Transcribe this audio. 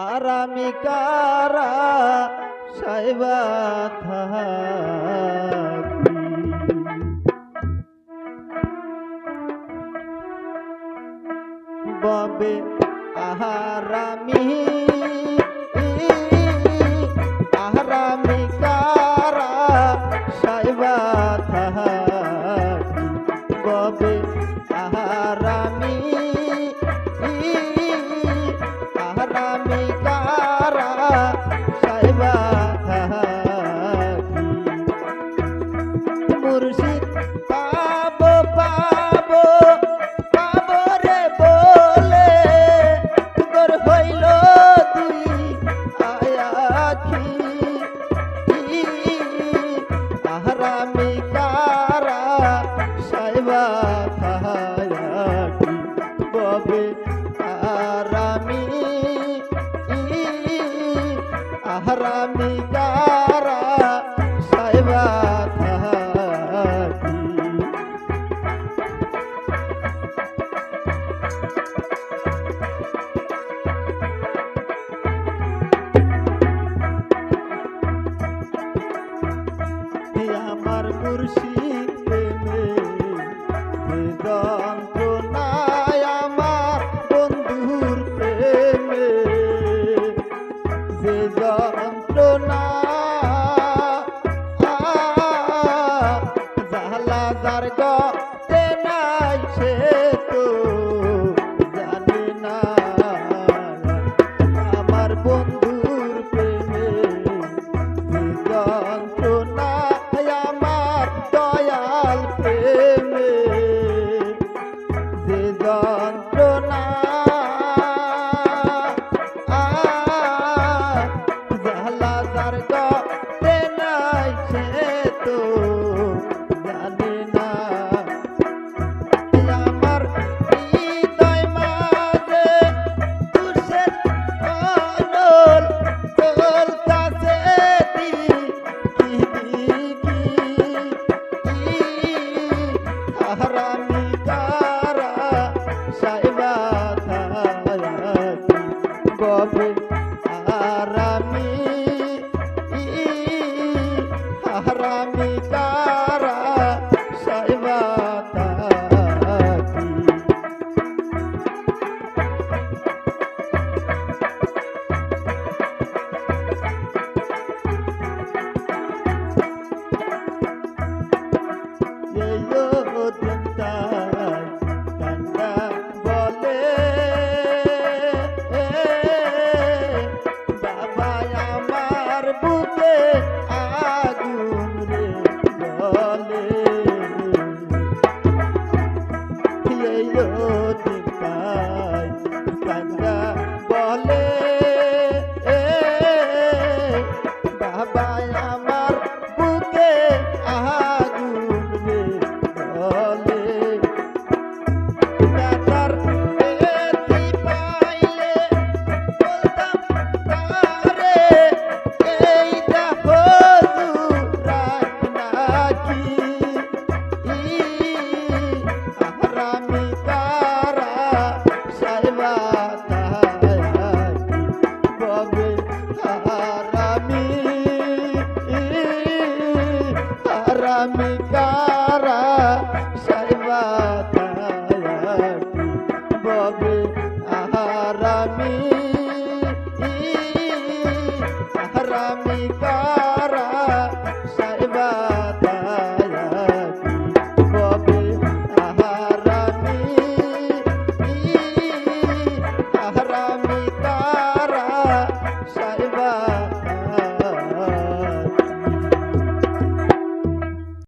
আর আমি কারা সাইবা থাকি বাবে আর আমি কারা সাইবা থাকি বাবে আর আমি কারা সাইবা থাকি মুর্শিদ পাবো পাবো পাবো রে বলে তোর হইল তুই আয়াখি আহারামি কারা সাইবা থাকি ববে আরামি আহারামি কারা সাইবা থাকি আমার মুর্শিদ প্রেমে যন্ত্রণায় আমার বন্ধুর প্রেমে যে যন্ত্রণা জালা যার গতে নাই সে তো জানে না আমার বন্ধুর প্রেমে যে যন্ত্রণা আমার দয়াল প্রেমে যে যন্ত্রণা জালা যার গতে নাই সে তো জানে না আমার হৃদয় মাঝে তুষের কনল তোল কাছে হারামি কারা সাইবা থাকি ববে হারামি হারামি কারা সাইবা থাকি বাবা আমার বুকে আগুন রে বলে চিন্তায় কান্দা বলে বাবা আমার বুকে আগুন রে বলে ব্যথার বেথি পাইলে বলতাম তারে এইটা হুজুর নাকি হারামি কারা সাইবা থাকি ববে হারামি হারামি কারা সাইবা থাকি ববে হারামি হারামি